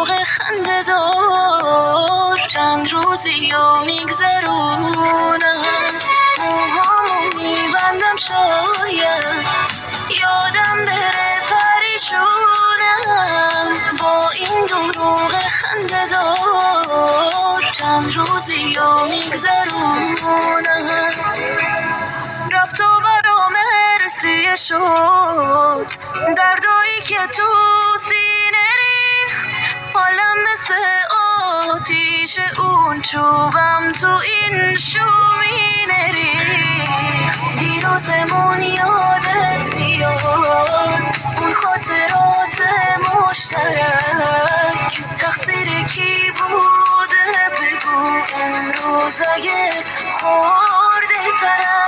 دروغ خنده دار چند روزی و میگذرونم موهامو میبندم شاید یادم بره پریشونم با این دروغ خنده دار چند روزی و میگذرونم رفت و برام مرسیه شد دردایی که تو سینه ریخت حالم مثل آتیش اون چوبم تو این شومینه ریخت دیروزمون یادت بیاد اون خاطرات مشترک تقصیر کی بوده بگو امروز اگه خورده طرف